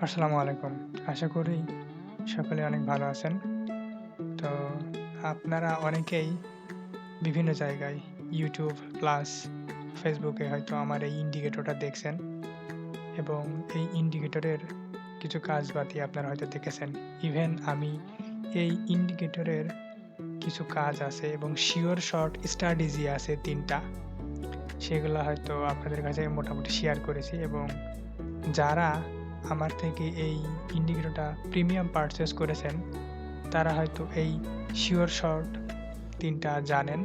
আসসালামু আলাইকুম। আশা করি সকলে অনেক ভালো আছেন। তো আপনারা অনেকেই বিভিন্ন জায়গায় YouTube প্লাস Facebook এ হয়তো আমার এই ইন্ডিকেটরটা দেখছেন এবং এই ইন্ডিকেটরের কিছু কাজবাতি আপনারা হয়তো দেখেছেন। ইভেন আমি এই ইন্ডিকেটরের কিছু কাজ আছে এবং শিওর শর্ট স্ট্র্যাটেজি আছে ৩ টা। সেগুলা হয়তো আপনাদের কাছে মোটামুটি শেয়ার করেছি এবং যারা আমার থেকে এই ইন্ডিকেটরটা প্রিমিয়াম পারচেজ করেছেন তারা হয়তো এই শিওর শর্ট ৩ টা জানেন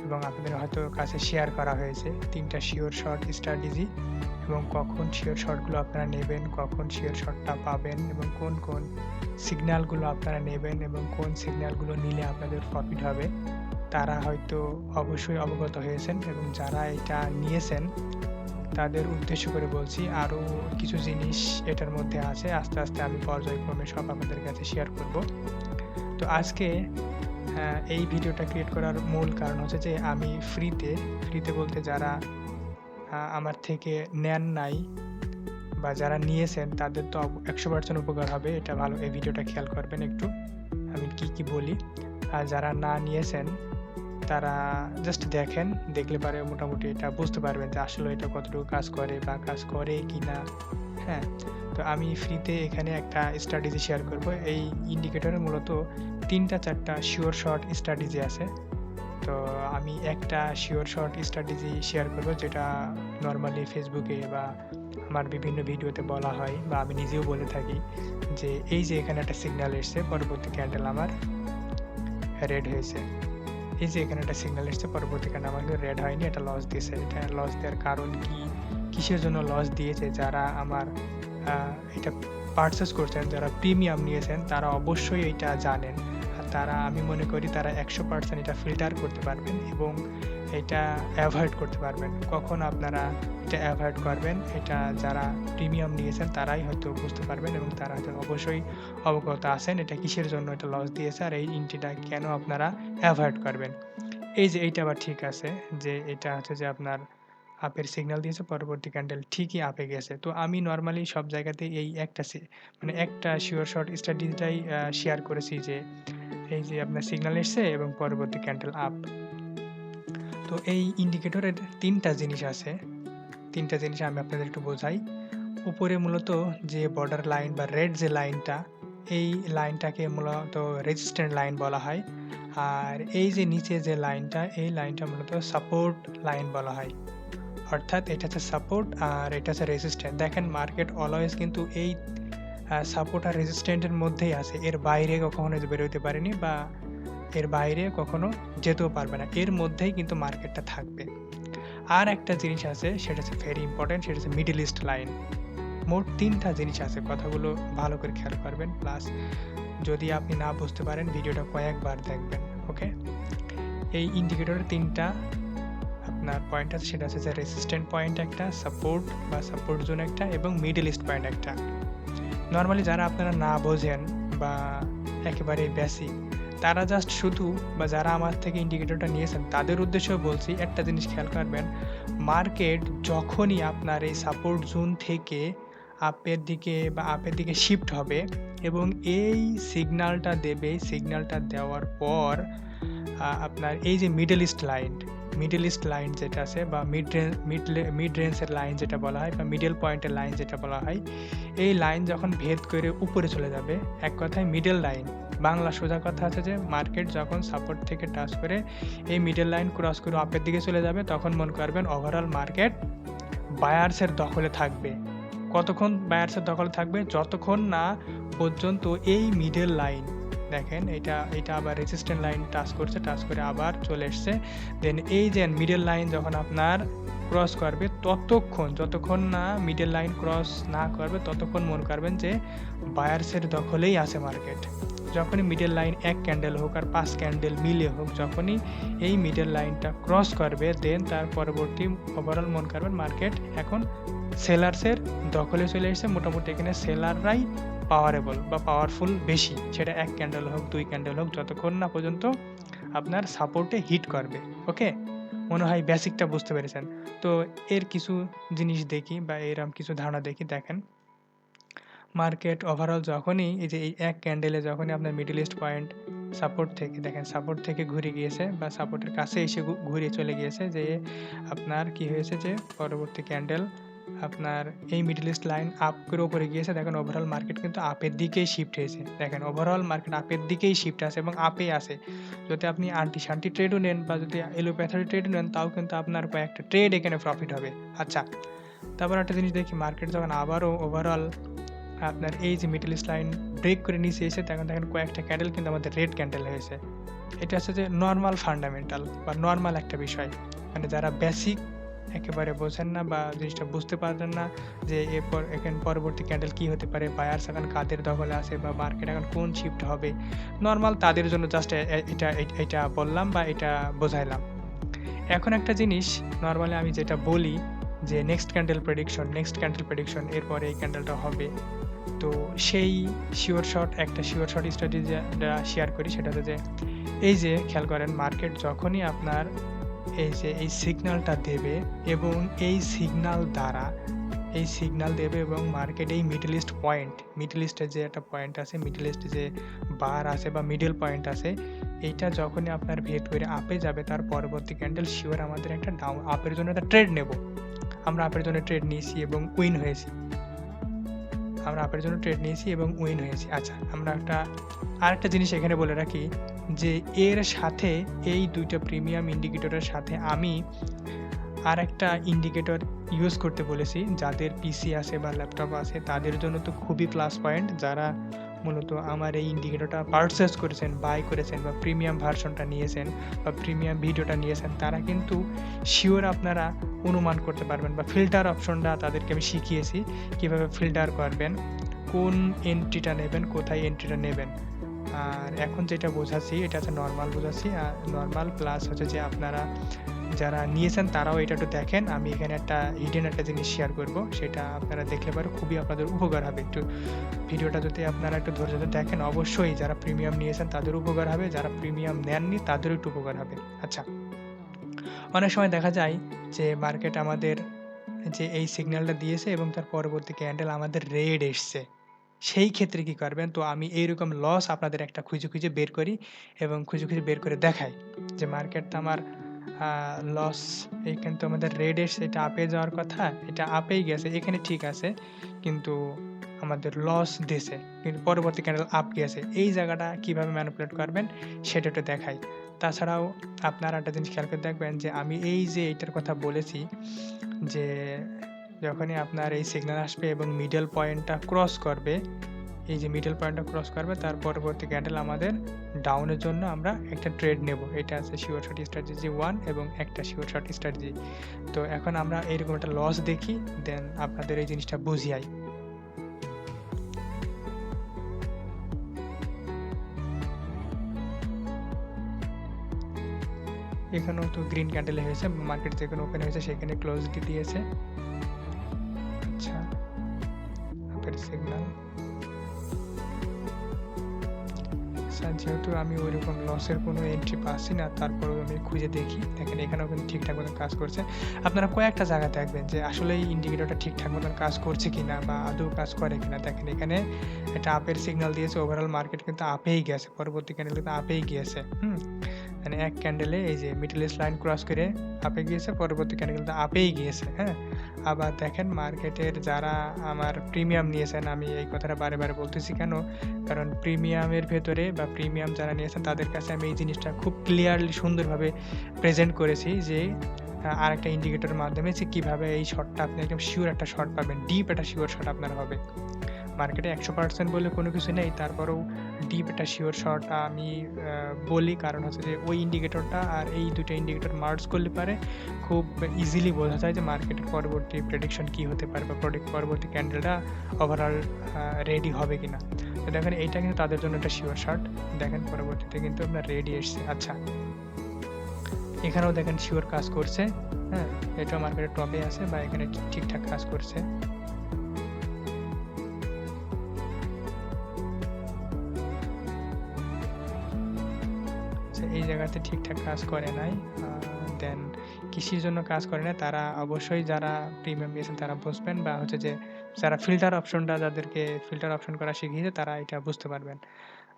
এবং আপনাদের হয়তো কাছে শেয়ার করা হয়েছে ৩ টা শিওর শর্ট স্ট্র্যাটেজি এবং কখন শিওর শর্টগুলো আপনারা নেবেন, কখন শিওর শর্টটা পাবেন এবং কোন সিগন্যালগুলো আপনারা নেবেন এবং কোন সিগন্যালগুলো নিলে আপনাদের প্রফিট হবে। তারা হয়তো অবশ্যই অবগত হয়েছেন এবং যারা এটা নিয়েছেন তাদের উদ্দেশ্য করে বলছি। আরও কিছু জিনিস এটার মধ্যে আছে। আস্তে, আস্তে আমি পর্যায়ক্রমে সব আপনাদের কাছে শেয়ার করব। তো আজকে এই ভিডিওটা ক্রিয়েট করার মূল কারণ হচ্ছে যে আমি ফ্রিতে বলতে যারা আমার থেকে নেন নাই বা যারা নিয়েছেন তাদের তো 100% উপকার হবে। এটা ভালো এই ভিডিওটা খেয়াল করবেন একটু। আমি কি বলি। আর যারা না নিয়েছেন তারা জাস্ট দেখেন। দেখলে পারে মোটামুটি এটা বুঝতে পারবেন যে আসলে এটা কতটুকু কাজ করে বা কাজ করে কিনা। হ্যাঁ? তো আমি ফ্রিতে এখানে একটা স্ট্র্যাটেজি শেয়ার করব। এই ইন্ডিকেটরে মূলত ৩ টা ৪ টা শিওর শর্ট স্ট্র্যাটেজি আছে। তো আমি একটা শিওর শর্ট স্ট্র্যাটেজি শেয়ার করব যেটা নরমালি ফেসবুকে বা আমার বিভিন্ন ভিডিওতে বলা হয় বা আমি নিজেও বলে থাকি যে এই যে এখানে একটা সিগন্যাল এসছে পরবর্তী ক্যান্ডেল আমার রেড হয়েছে। এই যে এখানে একটা সিগন্যাল এসছে পরবর্তী ক্যান্ডেল আমার কিন্তু রেড হয়নি, এটা লস দিয়েছে। এটা লস দেওয়ার কারণ কি? কিসের জন্য লস দিয়েছে? যারা আমার এটা পারচেজ করছেন, যারা প্রিমিয়াম নিয়েছেন তারা অবশ্যই এইটা জানেন। আর তারা আমি মনে করি তারা 100% এটা ফিল্টার করতে পারবেন এবং এটা এভয়েড করতে পারবেন। কখন আপনারা এটা এভয়েড করবেন এটা যারা প্রিমিয়াম নিয়েছেন তারাই হয়তো বুঝতে পারবেন এবং তারা হয়তো অবশ্যই অবগত আছেন এটা কিসের জন্য এটা লস দিয়েছে আর এই এন্ট্রিটা কেন আপনারা এভয়েড করবেন। এই যে এইটা আবার ঠিক আছে যে এটা হচ্ছে যে আপনার আপের সিগন্যাল দিয়েছে পরবর্তী ক্যান্ডেল ঠিকই আপে গেছে। তো আমি নরমালি সব জায়গাতে এই একটা মানে একটা শিওর শর্ট স্ট্র্যাটেজিটাই শেয়ার করেছি যে এই যে আপনার সিগন্যাল এসছে এবং পরবর্তী ক্যান্ডেল আপ। তো এই ইন্ডিকেটরের ৩ টা জিনিস আছে। ৩ টা জিনিস আমি আপনাদের একটু বোঝাই। উপরে মূলত যে বর্ডার লাইন বা রেড যে লাইনটা, এই লাইনটাকে মূলত রেজিস্ট্যান্ট লাইন বলা হয়। আর এই যে নিচে যে লাইনটা, এই লাইনটা মূলত সাপোর্ট লাইন বলা হয়। অর্থাৎ এটা হচ্ছে সাপোর্ট আর এটা হচ্ছে রেজিস্ট্যান্ট। দেখেন মার্কেট অলওয়েজ কিন্তু এই সাপোর্ট আর রেজিস্ট্যান্টের মধ্যেই আছে। এর বাইরে কখনো বেরোতে পারেনি বা এর বাইরে কখনো যেতেও পারবে না। এর মধ্যেই কিন্তু মার্কেটটা থাকবে। আর একটা জিনিস আছে সেটা হচ্ছে ভেরি ইম্পোর্টেন্ট, সেটা হচ্ছে মিডল ইস্ট লাইন। মোট ৩ টা জিনিস আছে। কথাগুলো ভালো করে খেয়াল করবেন। প্লাস যদি আপনি না বুঝতে পারেন ভিডিওটা কয়েকবার দেখবেন। ওকে? এই ইন্ডিকেটরের ৩ টা আপনার পয়েন্ট আছে সেটা হচ্ছে যে রেসিস্ট্যান্ট পয়েন্ট একটা, সাপোর্ট বা সাপোর্ট জোন একটা এবং মিডল ইস্ট পয়েন্ট একটা। নরমালি যারা আপনারা না বোঝেন বা একেবারে বেসিক তারা জাস্ট শুধু বা যারা আমার থেকে ইন্ডিকেটরটা নিয়েছেন তাদের উদ্দেশ্যেও বলছি একটা জিনিস খেয়াল করবেন। মার্কেট যখনই আপনার এই সাপোর্ট জোন থেকে আপের দিকে শিফট হবে এবং এই সিগন্যালটা দেবে, সিগন্যালটা দেওয়ার পর আপনার এই যে মিডল ইস্ট লাইন যেটা আছে বা মিড রেঞ্জের লাইন যেটা বলা হয় বা মিডল পয়েন্টের লাইন যেটা বলা হয়, এই লাইন যখন ভেদ করে উপরে চলে যাবে, এক কথায় মিডল লাইন, বাংলা সোজা কথা আছে যে মার্কেট যখন সাপোর্ট থেকে টাচ করে এই মিডল লাইন ক্রস করে আপের দিকে চলে যাবে তখন মনে করবেন ওভারঅল মার্কেট বায়ার্সের দখলে থাকবে। কতক্ষণ বায়ার্সের দখলে থাকবে? যতক্ষণ না পর্যন্ত এই মিডল লাইন, দেখেন এটা আবার রেজিস্ট্যান্ট লাইন টাচ করছে, টাচ করে আবার চলে এসছে। দেন এই যে মিডল লাইন যখন আপনার ক্রস করবে যতক্ষণ না মিডল লাইন ক্রস না করবে ততক্ষণ মনে করবেন যে বায়ার্সের দখলেই আছে মার্কেট। যখনই মিডল লাইন ১ ক্যান্ডেল হোক আর ৫ ক্যান্ডেল মিলে হোক, যখনই এই মিডল লাইনটা ক্রস করবে দেন তার পরবর্তী ওভারঅল মনে করবেন মার্কেট এখন সেলার্সের দখলে চলে এসেছে। মোটামুটি এখানে সেলাররাই পাওয়ারেবল বা পাওয়ারফুল বেশি, সেটা ১ ক্যান্ডেল হোক ২ ক্যান্ডেল হোক যতক্ষণ না পর্যন্ত আপনার সাপোর্টে হিট করবে। ওকে? মনে হয় বেসিকটা বুঝতে পেরেছেন। তো এর কিছু জিনিস দেখি বা এরকম কিছু ধারণা দেখি। দেখেন মার্কেট ওভারঅল যখনই এই যে এই এক ক্যান্ডেলে যখনই আপনার মিডল ইস্ট পয়েন্ট সাপোর্ট থেকে দেখেন সাপোর্ট থেকে ঘুরে গিয়েছে বা সাপোর্টের কাছে এসে ঘুরে চলে গিয়েছে, যে আপনার কি হয়েছে যে পরবর্তী ক্যান্ডেল আপনার এই মিডল ইস্ট লাইন আপ করে উপরে গিয়েছে। দেখেন ওভারঅল মার্কেট কিন্তু আপের দিকেই শিফট হয়েছে। দেখেন ওভারঅল মার্কেট আপের দিকেই শিফট আছে এবং আপেই আছে। যদি আপনি আন্টি শান্টি ট্রেডও নেন বা যদি এলোপ্যাথারি ট্রেডও নেন, তাও কিন্তু আপনার কয়েকটা ট্রেড এখানে প্রফিট হবে। আচ্ছা, তারপর একটা জিনিস দেখি, মার্কেট যখন আবারও ওভারঅল আপনার এই যে মিডল ইস্ট লাইন ব্রেক করে নিচে এসে তখন দেখেন কয়েকটা ক্যান্ডেল কিন্তু আমাদের রেড ক্যান্ডেল হয়েছে। এটা হচ্ছে যে নর্মাল ফান্ডামেন্টাল বা নর্মাল একটা বিষয়, মানে যারা বেসিক একেবারে বোঝেন না বা জিনিসটা বুঝতে পারলেন না যে এরপর এখন পরবর্তী ক্যান্ডেল কি হতে পারে, বায়ার্স এখন কাদের দখলে আছে বা মার্কেট এখন কোন শিফট হবে, নর্মাল তাদের জন্য জাস্ট এটা বললাম বা এটা বোঝাইলাম। এখন একটা জিনিস নর্মালি আমি যেটা বলি যে নেক্সট ক্যান্ডেল প্রেডিকশন এরপরে এই ক্যান্ডেলটা হবে, তো সেই শিওর শট একটা শিওর শট স্ট্র্যাটেজি যারা শেয়ার করি সেটা হচ্ছে যে এই যে খেয়াল করেন মার্কেট যখনই আপনার এই যে এই সিগন্যালটা দেবে এবং এই সিগন্যাল দ্বারা এই সিগন্যাল দেবে এবং মার্কেট এই মিডল ইস্টের যে একটা পয়েন্ট আছে, মিডল ইস্টে যে বার আছে বা মিডল পয়েন্ট আছে, এইটা যখনই আপনার ভেদ করে আপে যাবে তার পরবর্তী ক্যান্ডেল শিওর আমাদের একটা ডাউন আপের জন্য একটা ট্রেড নেব। আমরা আপের জন্য ট্রেড নিয়েছি এবং উইন হয়েছি। আচ্ছা, আমরা আরেকটা জিনিস এখানে বলে রাখি যে এর সাথে এই দুইটা প্রিমিয়াম ইন্ডিকেটরের সাথে আমি আর একটা ইন্ডিকেটর ইউজ করতে বলেছি। যাদের পিসি আছে বা ল্যাপটপ আছে তাদের জন্য তো খুবই প্লাস পয়েন্ট, যারা মূলত আমার এই ইন্ডিকেটরটা পারচেস করেছেন, বাই করেছেন বা প্রিমিয়াম ভার্সনটা নিয়েছেন বা প্রিমিয়াম ভিডিওটা নিয়েছেন, তারা কিন্তু শিওর আপনারা অনুমান করতে পারবেন বা ফিল্টার অপশনটা তাদেরকে আমি শিখিয়েছি কিভাবে ফিল্টার করবেন, কোন এন্ট্রিটা নেবেন, কোথায় এন্ট্রিটা নেবেন। আর এখন যেটা বোঝাচ্ছি এটা হচ্ছে নর্মাল বোঝাচ্ছি, আর নর্মাল প্লাস হচ্ছে যে আপনারা যারা নিয়েছেন তারাও এটা একটু দেখেন। আমি এখানে একটা হিডেন একটা জিনিস শেয়ার করব, সেটা আপনারা দেখলে পারে খুবই আপনাদের উপকার হবে। একটু ভিডিওটা যদি আপনারা একটু ধৈর্য ধরে দেখেন, অবশ্যই যারা প্রিমিয়াম নিয়েছেন তাদের উপকার হবে, যারা প্রিমিয়াম নেননি তাদেরও একটু উপকার হবে। আচ্ছা, অনেক সময় দেখা যায় যে মার্কেট আমাদের যে এই সিগন্যালটা দিয়েছে এবং তার পরবর্তী ক্যান্ডেল আমাদের রেড এসছে, সেই ক্ষেত্রে কি করবেন? তো আমি এইরকম লস আপনাদের একটা খুঁজে বের করি এবং খুঁজে বের করে দেখাই যে মার্কেটটা আমার লস, এইখানে তো আমাদের রেড এসছে, এটা আপে যাওয়ার কথা, এটা আপেই গেছে, এখানে ঠিক আছে, কিন্তু আমাদের লস দিয়েছে, কিন্তু পরবর্তী ক্যান্ডেল আপ গেছে। এই জায়গাটা কিভাবে ম্যানিপুলেট করবেন সেটা একটু দেখাই। তাছাড়াও আপনারা একটা জিনিস খেয়াল করে দেখবেন যে আমি এই যে এইটার কথা বলেছি যে যখনই আপনার এই সিগন্যাল আসবে এবং মিডল পয়েন্টটা ক্রস করবে, এই যে মিডল পয়েন্টটা ক্রস করবে তার পরবর্তী ক্যান্ডেল আমাদের ডাউনের জন্য আমরা একটা ট্রেড নেব। এটা আছে শিওর শট স্ট্র্যাটেজি 1 এবং একটা শিওর শট স্ট্র্যাটেজি। তো এখন আমরা এরকম একটা লস দেখি, দেন আপনাদের এই জিনিসটা বুঝিয়াই। এখানেও তো গ্রিন ক্যান্ডেলে হয়েছে, মার্কেট যেখানে ওপেন হয়েছে সেখানে ক্লোজ দিয়েছে। আচ্ছা, আপের সিগন্যাল যেহেতু আমি ওইরকম লসের কোনো এন্ট্রি পাচ্ছি না, তারপরেও আমি খুঁজে দেখি, দেখেন এখানেও কিন্তু ঠিকঠাক মতন কাজ করছে। আপনারা কয়েকটা জায়গা দেখবেন যে আসলে এই ইন্ডিকেটরটা ঠিকঠাক মতন কাজ করছে কিনা বা আদৌ কাজ করে কিনা। দেখেন এখানে একটা আপের সিগন্যাল দিয়েছে, ওভারঅল মার্কেট কিন্তু আপেই গেছে, পরবর্তী ক্যান্ডেল কিন্তু আপেই গিয়েছে। মানে এক ক্যান্ডেলে এই যে মিডল ইস্ট লাইন ক্রস করে আপে গিয়েছে, পরবর্তী ক্যান্ডেল কিন্তু আপেই গিয়েছে। আবার দেখেন মার্কেটের যারা আমার প্রিমিয়াম নিয়েছেন, আমি এই কথাটা বারে বলতেছি কেন, কারণ প্রিমিয়ামের ভেতরে বা প্রিমিয়াম যারা নিয়েছেন তাদের কাছে আমি এই জিনিসটা খুব ক্লিয়ারলি সুন্দরভাবে প্রেজেন্ট করেছি যে আর একটা ইন্ডিকেটরের মাধ্যমে যে কীভাবে এই শটটা আপনি একদম শিওর একটা শট পাবেন, ডিপ একটা শিওর শট আপনার হবে। মার্কেটে 100% বলে কোনো কিছু নেই, তারপরেও ডিপ একটা শিওর শট আমি বলি, কারণ হচ্ছে যে ওই ইন্ডিকেটরটা আর এই দুটো ইন্ডিকেটর মার্জ করলে পারে খুব ইজিলি বোঝা যায় যে মার্কেটের পরবর্তী প্রেডিকশন কী হতে পারে বা পরবর্তী ক্যান্ডেলটা ওভারঅল রেডি হবে কিনা। তো দেখেন এইটা কিন্তু তাদের জন্য একটা শিওর শট, দেখেন পরবর্তীতে কিন্তু আপনার রেডি এসছে। আচ্ছা, এখানেও দেখেন শিওর কাজ করছে, এটা মার্কেটের টপে আছে বা এখানে ঠিকঠাক কাজ করছে। এই জায়গাতে ঠিকঠাক কাজ করে নাই, দেন কৃষির জন্য কাজ করে না, তারা অবশ্যই যারা প্রিমিয়াম নিয়েছেন তারা বুঝবেন বা হচ্ছে যে যারা যাদেরকে ফিল্টার অপশন করা শিখিয়েছে তারা এটা বুঝতে পারবেন।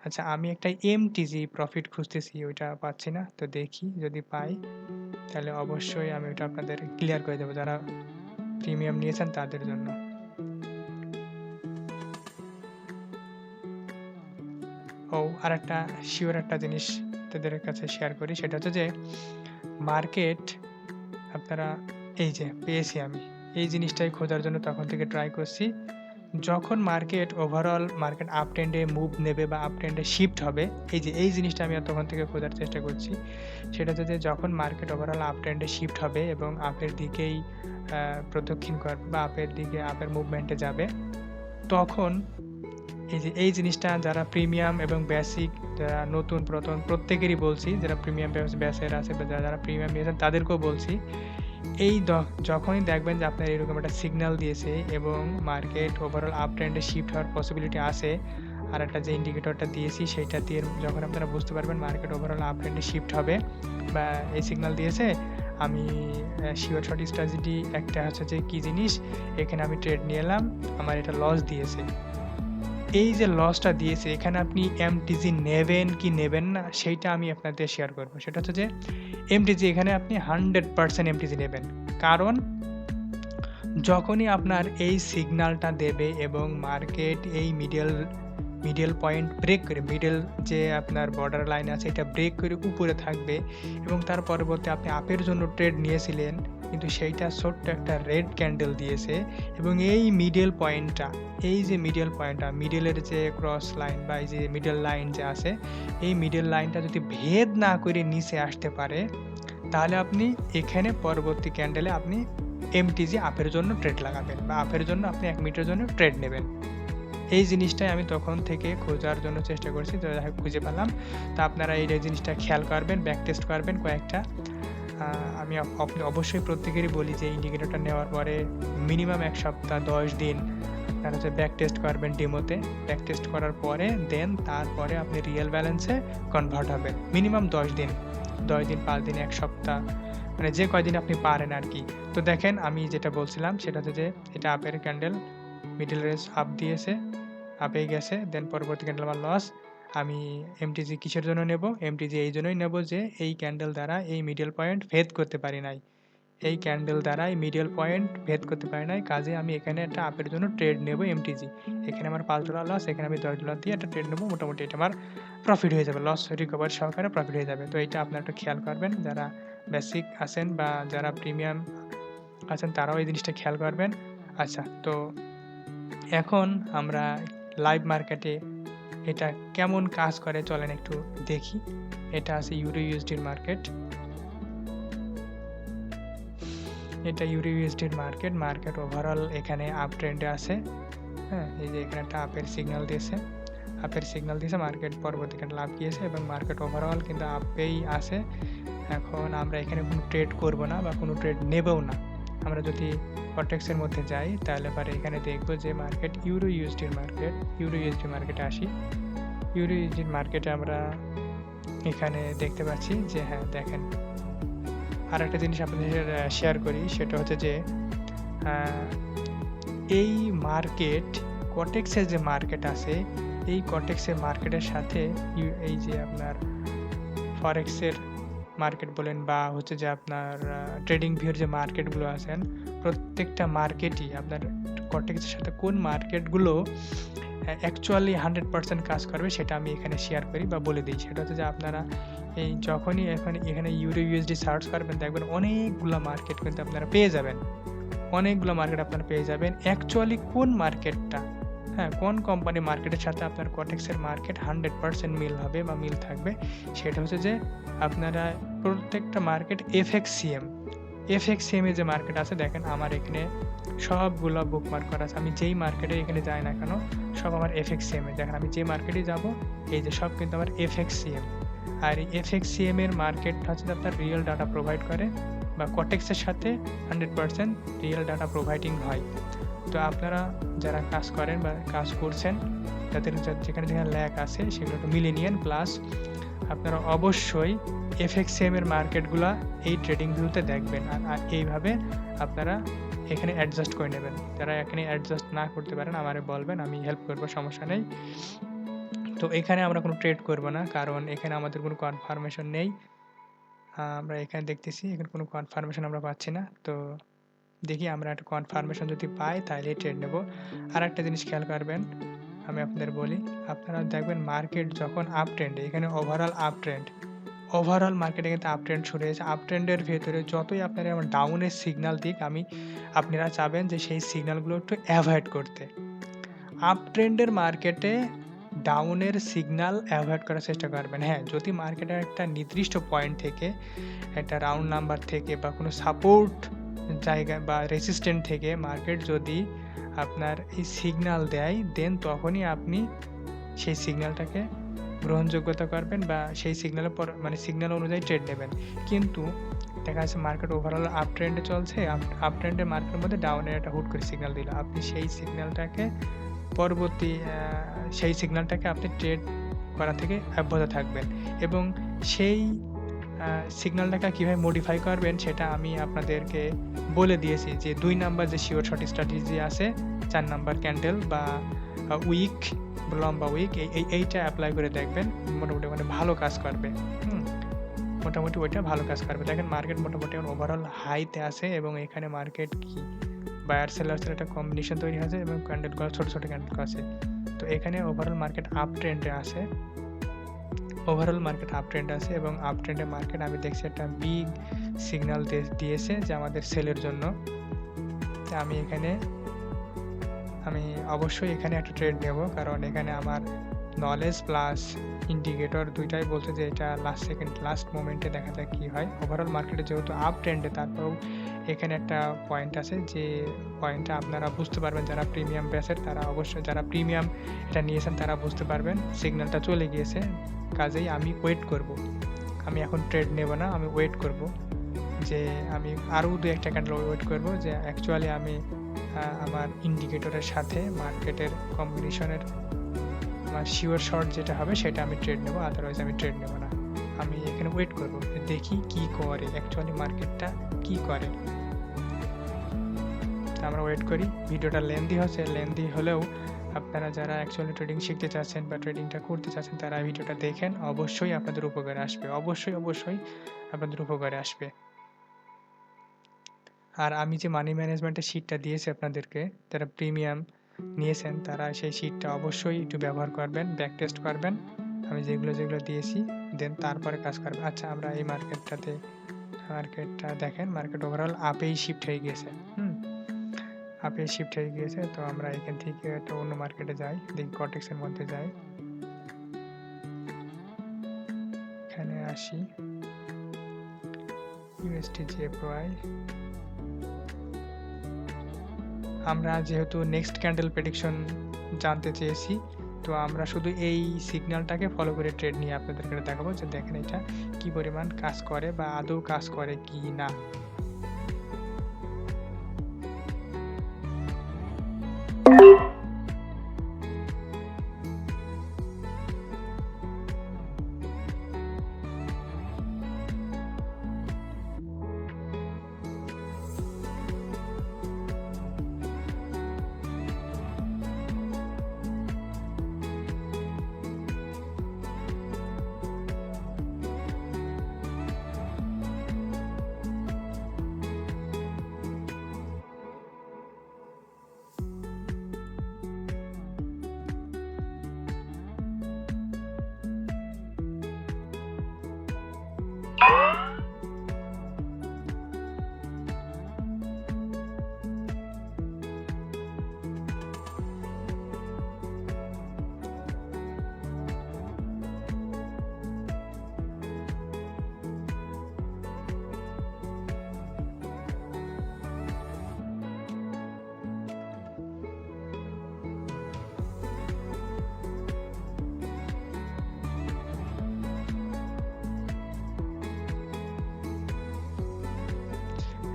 আচ্ছা, আমি একটা MTG প্রফিট খুঁজতেছি, ওইটা পাচ্ছি না। তো দেখি যদি পাই তাহলে অবশ্যই আমি ওটা আপনাদের ক্লিয়ার করে দেবো যারা প্রিমিয়াম নিয়েছেন তাদের জন্য। আরেকটা শিওর একটা জিনিস তাদের কাছে শেয়ার করি, সেটা হচ্ছে যে মার্কেট আপনারা এই যে পেয়েছি আমি এই জিনিসটাই খোঁজার জন্য তখন থেকে ট্রাই করছি। যখন ওভারঅল মার্কেট আপ ট্রেন্ডে মুভ নেবে বা আপ ট্রেন্ডে শিফট হবে, এই জিনিসটা আমি তখন থেকে খোঁজার চেষ্টা করছি। সেটা হচ্ছে যে যখন মার্কেট ওভারঅল আপ ট্রেন্ডে শিফট হবে এবং আপের দিকেই প্রদক্ষিণ করবে বা আপের মুভমেন্টে যাবে, তখন এই জিনিসটা যারা প্রিমিয়াম এবং বেসিক, যারা নতুন প্রত্যেকেরই বলছি, যারা প্রিমিয়াম বেসের আছে বা যারা প্রিমিয়াম নিয়েছেন তাদেরকেও বলছি, যখনই দেখবেন যে আপনার এরকম একটা সিগন্যাল দিয়েছে এবং মার্কেট ওভারঅল আপ ট্রেন্ডে শিফট হওয়ার পসিবিলিটি আছে, আর একটা যে ইন্ডিকেটরটা দিয়েছি সেইটা দিয়ে যখন আপনারা বুঝতে পারবেন মার্কেট ওভারঅল আপ ট্রেন্ডে শিফট হবে বা এই সিগন্যাল দিয়েছে, আমি শিওর শর্ট স্ট্র্যাটেজি একটা হচ্ছে যে কী জিনিস, এখানে আমি ট্রেড নিয়ে এলাম, আমার এটা লস দিয়েছে। এই যে লসটা দিয়েছে এখানে আপনি MTG নেবেন কি নেবেন না সেইটা আমি আপনাদের শেয়ার করবো। সেটা হচ্ছে যে MTG এখানে আপনি 100% MTG নেবেন, কারণ যখনই আপনার এই সিগন্যালটা দেবে এবং মার্কেট এই মিডল পয়েন্ট ব্রেক করে, মিডল যে আপনার বর্ডার লাইন আছে এটা ব্রেক করে উপরে থাকবে এবং তার পরবর্তী আপনি আপের জন্য ট্রেড নিয়েছিলেন কিন্তু সেইটা ছোট্ট একটা রেড ক্যান্ডেল দিয়েছে এবং এই মিডলের যে ক্রস লাইন বা এই যে মিডল লাইন যে আছে, এই মিডল লাইনটা যদি ভেদ না করে নিচে আসতে পারে তাহলে আপনি এখানে পরবর্তী ক্যান্ডেলে আপনি MTG আপের জন্য ট্রেড লাগাবেন বা আপের জন্য আপনি 1 মিনিটের জন্য ট্রেড নেবেন। এই জিনিসটাই আমি তখন থেকে খোঁজার জন্য চেষ্টা করছি, তো খুঁজে পেলাম। তো আপনারা এই জিনিসটা খেয়াল করবেন, ব্যাক টেস্ট করবেন কয়েকটা। আমি অবশ্যই প্রত্যেকেরই বলি যে ইন্ডিকেটরটা নেওয়ার পরে মিনিমাম 1 সপ্তাহ 10 দিন আপনারা হচ্ছে ব্যাক টেস্ট করবেন ডেমোতে। ব্যাক টেস্ট করার পরে তারপরে আপনি রিয়েল ব্যালেন্সে কনভার্ট হবেন। মিনিমাম 10 দিন 5 দিন 1 সপ্তাহ, মানে যে কয়দিন আপনি পারেন আর কি। তো দেখেন আমি যেটা বলছিলাম সেটা হচ্ছে যে এটা আপের ক্যান্ডেল, মিডল রেঞ্জ আপ দিয়েছে, আপে গেছে, দেন পরবর্তী ক্যান্ডেল আমার লস। আমি MTG কিসের জন্য নেব? MTG এই জন্যই নেব যে এই ক্যান্ডেল দ্বারা এই মিডল পয়েন্ট ভেদ করতে পারি নাই, কাজে আমি এখানে একটা আপের জন্য ট্রেড নেব MTG। এখানে আমার $5 লস, এখানে আমি $10 দিয়ে একটা ট্রেড নেব, মোটামুটি এটা আমার প্রফিট হয়ে যাবে, লস রিকভার সহকারে প্রফিট হয়ে যাবে। তো এইটা আপনারা একটু খেয়াল করবেন, যারা বেসিক আছেন বা যারা প্রিমিয়াম আছেন তারাও এই জিনিসটা খেয়াল করবেন। আচ্ছা, তো এখন আমরা লাইভ মার্কেটে এটা কেমন কাজ করে চলেন একটু দেখি। এটা আছে EURUSD মার্কেট, এটা EURUSD মার্কেট ওভারঅল এখানে আপ ট্রেন্ডে আছে। হ্যাঁ, এই যে এখানে একটা আপের সিগন্যাল দিয়েছে, মার্কেট পরবর্তী ক্যান্ডেল আপ গিয়েছে এবং মার্কেট ওভারঅল কিন্তু আপেই আছে। এখন আমরা এখানে কোনো ট্রেড করব না বা কোনো ট্রেড নেবও না। আমরা যদি কটেক্সের মধ্যে যাই তাহলে পরে এখানে দেখব যে মার্কেট EURUSD মার্কেটে আসি। EURUSD মার্কেটে আমরা এখানে দেখতে পাচ্ছি যে হ্যাঁ দেখেন, আর একটা জিনিস আপনাদের শেয়ার করি, সেটা হচ্ছে যে এই মার্কেট কটেক্সের যে মার্কেট আছে, এই কটেক্সের মার্কেটের সাথে এই যে আপনার ফরেক্সের মার্কেট বলেন বা হচ্ছে যে আপনার ট্রেডিং ভিউর যে মার্কেটগুলো আছেন, প্রত্যেকটা মার্কেটই আপনার কটেক্সের সাথে কোন মার্কেটগুলো অ্যাকচুয়ালি 100% কাজ করবে সেটা আমি এখানে শেয়ার করি বা বলে দিই। সেটা হচ্ছে যে আপনারা এই যখনই এখানে EURUSD সার্চ করবেন দেখবেন অনেকগুলো মার্কেট কিন্তু আপনারা পেয়ে যাবেন, অ্যাকচুয়ালি কোন মার্কেটটা, হ্যাঁ কোন কোম্পানি মার্কেটের সাথে আপনার কটেক্সের মার্কেট 100% মিল হবে বা মিল থাকবে, সেটা হচ্ছে যে আপনারা প্রত্যেকটা মার্কেট FXCM এ যে মার্কেট আছে, দেখেন আমার এখানে সবগুলো বুকমার্ক করা আছে। আমি যেই মার্কেটে এখানে যাই না কেন সব আমার FXCM এ, দেখেন আমি যে মার্কেটে যাব এই যে সব কিন্তু আমার FXCM। আর এই FXCM এর মার্কেট হচ্ছে আপনার রিয়েল ডাটা প্রোভাইড করে বা কটেক্সের সাথে 100% রিয়েল ডাটা প্রোভাইডিং হয়। তো আপনারা যারা কাজ করেন বা কাজ করছেন তাদের যেখানে ল্যাক আছে সেগুলো একটু মিলিয়ে নিন, প্লাস আপনারা অবশ্যই FXCM এর মার্কেটগুলো এই ট্রেডিং ভিউতে দেখবেন। আর এইভাবে আপনারা এখানে অ্যাডজাস্ট করে নেবেন। যারা এখানে অ্যাডজাস্ট না করতে পারেন আমারে বলবেন, আমি হেল্প করব, সমস্যা নেই। তো এখানে আমরা কোনো ট্রেড করব না, কারণ এখানে আমাদের কোনো কনফার্মেশন নেই। আমরা এখানে দেখতেছি এখানে কোনো কনফার্মেশন আমরা পাচ্ছি না। তো দেখি আমরা একটা কনফার্মেশন যদি পাই তাহলে ট্রেড নেব। আরেকটা জিনিস খেয়াল করবেন, আমি আপনাদের বলি, আপনারা দেখবেন মার্কেট যখন আপ ট্রেন্ডে, এখানে ওভারঅল মার্কেটে কিন্তু আপ ট্রেন্ড শুরু হয়েছে। আপ ট্রেন্ডের ভেতরে যতই আপনারা ডাউনের সিগন্যাল দিক, আপনারা চাবেন যে সেই সিগন্যালগুলো একটু অ্যাভয়েড করতে। আপ ট্রেন্ডের মার্কেটে ডাউনের সিগন্যাল অ্যাভয়েড করার চেষ্টা করবেন। হ্যাঁ, যদি মার্কেটের একটা নির্দিষ্ট পয়েন্ট থেকে, একটা রাউন্ড নাম্বার থেকে বা কোনো সাপোর্ট জায়গা বা রেসিস্ট্যান্ট থেকে মার্কেট যদি আপনার এই সিগন্যাল দেয়, দেন তখনই আপনি সেই সিগন্যালটাকে গ্রহণযোগ্যতা করবেন বা সেই সিগন্যালের পর মানে সিগন্যাল অনুযায়ী ট্রেড নেবেন। কিন্তু দেখা যাচ্ছে মার্কেট ওভারঅল আপ ট্রেন্ডে চলছে, আপ ট্রেন্ডে মার্কেটের মধ্যে ডাউনের একটা হুট করে সিগন্যাল দিল, আপনি সেই সিগন্যালটাকে আপনি ট্রেড করা থেকে অব্যাহত থাকবেন। এবং সেই সিগন্যালটাকে কীভাবে মডিফাই করবেন সেটা আমি আপনাদেরকে বলে দিয়েছি, যে 2 নাম্বার যে শিওর শর্ট স্ট্র্যাটেজি আছে, 4 নাম্বার ক্যান্ডেল বা উইক, লম্বা উইক, এইটা অ্যাপ্লাই করে দেখবেন, মোটামুটি মানে ভালো কাজ করবে। মোটামুটি ওইটা ভালো কাজ করবে। দেখেন মার্কেট মোটামুটি ওভারঅল হাইতে আছে এবং এখানে মার্কেট কি বায়ার সেলার্সের একটা কম্বিনেশন তৈরি হয়েছে এবং ক্যান্ডেলগুলো ছোটো ছোটো ক্যান্ডেল আছে। তো এখানে ওভারঅল মার্কেট আপ ট্রেন্ডে আছে, এবং আপ ট্রেন্ডে মার্কেট আমি দেখছি একটা বিগ সিগন্যাল দিয়েছে যে আমাদের সেলের জন্য। আমি অবশ্যই এখানে একটা ট্রেড নেব, কারণ এখানে আমার নলেজ প্লাস ইন্ডিকেটর দুইটাই বলছে যে এটা লাস্ট মোমেন্টে দেখা যাক কী হয়। ওভারঅল মার্কেটে যেহেতু আপ ট্রেন্ডে, তারপরেও এখানে একটা পয়েন্ট আছে, যে পয়েন্টটা আপনারা বুঝতে পারবেন যারা প্রিমিয়াম ব্যাচের, তারা অবশ্যই, যারা প্রিমিয়াম এটা নিয়েছেন তারা বুঝতে পারবেন সিগন্যালটা চলে গিয়েছে। কাজেই আমি ওয়েট করব, আমি এখন ট্রেড নেব না, আমি ওয়েট করব, যে আমি আরও 2-1টা ক্যান্ডেল ওয়েট করব, যে অ্যাকচুয়ালি আমি আমার ইন্ডিকেটরের সাথে মার্কেটের কম্বিনেশনের আমার শিওর শর্ট যেটা হবে সেটা আমি ট্রেড নেব, আদারওয়াইজ আমি ট্রেড নেব না। আমি এখানে ওয়েট করব, দেখি কি করে অ্যাকচুয়ালি মার্কেটটা কি করে। আমরা ওয়েট করি। ভিডিওটা লেন্দি হলেও আপনারা যারা অ্যাকচুয়ালি ট্রেডিং শিখতে চাচ্ছেন বা ট্রেডিংটা করতে চাচ্ছেন তারা ভিডিওটা দেখেন, অবশ্যই আপনাদের উপকারে আসবে, অবশ্যই আপনাদের উপকারে আসবে। আর আমি যে মানি ম্যানেজমেন্টের শিটটা দিয়েছি আপনাদেরকে, যারা প্রিমিয়াম নিয়েছেন তারা সেই শিটটা অবশ্যই একটু ব্যবহার করবেন, ব্যাক টেস্ট করবেন আমি যেগুলো দিয়েছি, দেন তারপরে কাজ করবেন। আচ্ছা, আমরা এই মার্কেটটা দেখেন, মার্কেট ওভারঅল আপেই শিফট হয়ে গিয়েছে। তো আমরা এখান থেকে একটা অন্য মার্কেটে যাই, দেখি কটেক্সের মধ্যে যাই, এখানে আসি, USD/JPY। আমরা যেহেতু নেক্সট ক্যান্ডেল প্রেডিকশন জানতে চেয়েছি, তো আমরা শুধু এই সিগন্যালটাকে ফলো করে ট্রেড নিয়ে আপনাদেরকে দেখাবো, যে দেখেন এটা কি পরিমাণ কাজ করে বা আদৌ কাজ করে কি না।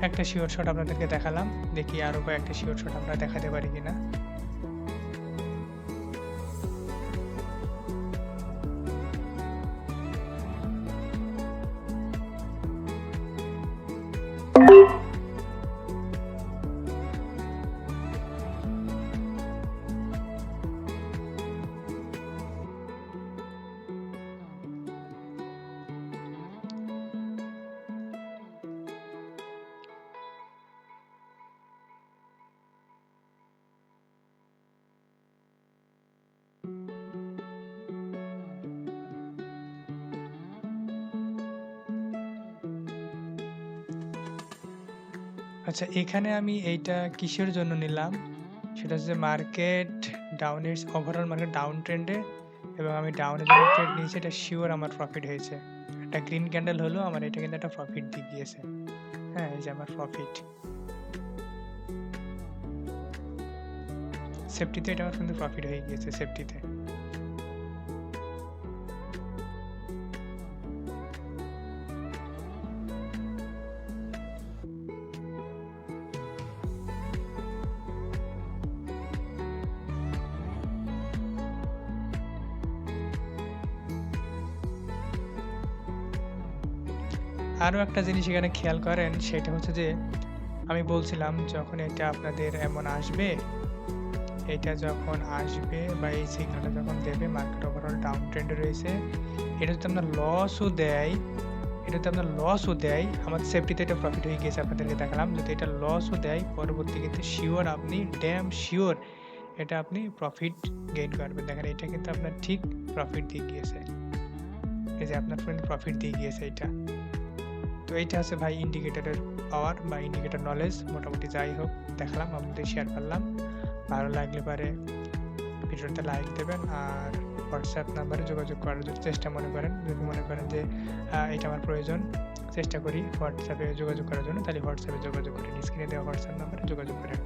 একটা শিওর শট আপনাদেরকে দেখালাম, দেখি আরো কয়েকটা শিওর শট আমরা দেখাতে পারি কিনা। আচ্ছা, এখানে আমি এইটা কিসের জন্য নিলাম? সেটা হচ্ছে মার্কেট ডাউনের ওভারঅল মার্কেট ডাউন ট্রেন্ডে এবং আমি ডাউনের জন্য ট্রেড নিয়েছি, এটা সিওর আমার প্রফিট হয়েছে। একটা গ্রিন ক্যান্ডেল হলো আমার, এটা কিন্তু একটা প্রফিট দিয়ে গিয়েছে। হ্যাঁ, এই যে আমার প্রফিট। সেফটিতে এটা আমার কিন্তু প্রফিট হয়ে গিয়েছে সেফটিতে। আরো একটা জিনিস এখানে খেয়াল করেন, সেটা হচ্ছে যে আমি বলছিলাম যখন এটা আপনাদের এমন আসবে, এটা যখন আসবে বা এই সিগন্যালটা যখন দেবে মার্কেট ওভারঅল ডাউন ট্রেন্ডে রয়েছে, এটা যদি আপনার লসও দেয়, আমার সেফটিতে এটা প্রফিট হয়ে গিয়েছে, আপনাদেরকে দেখালাম। যদি এটা লসও দেয় পরবর্তী কিন্তু শিওর আপনি ড্যাম শিওর এটা আপনি প্রফিট গেইন করবেন। দেখেন এটা কিন্তু আপনার ঠিক প্রফিট দিয়ে গিয়েছে, এই যে আপনার কিন্তু প্রফিট দিয়ে গিয়েছে এটা। তো এইটা হচ্ছে ভাই ইন্ডিকেটরের পাওয়ার বা ইন্ডিকেটর নলেজ। মোটামুটি যাই হোক দেখালাম, আপনাদের শেয়ার করলাম। ভালো লাগলে পারে ভিডিওতে লাইক দেবেন, আর হোয়াটসঅ্যাপ নাম্বারে যোগাযোগ করার যদি চেষ্টা মনে করেন, যদি মনে করেন যে এটা আমার প্রয়োজন, চেষ্টা করি হোয়াটসঅ্যাপে যোগাযোগ করার জন্য, তাহলে হোয়াটসঅ্যাপে যোগাযোগ করেন, স্ক্রিনে দেওয়া হোয়াটসঅ্যাপ নাম্বারে যোগাযোগ করেন।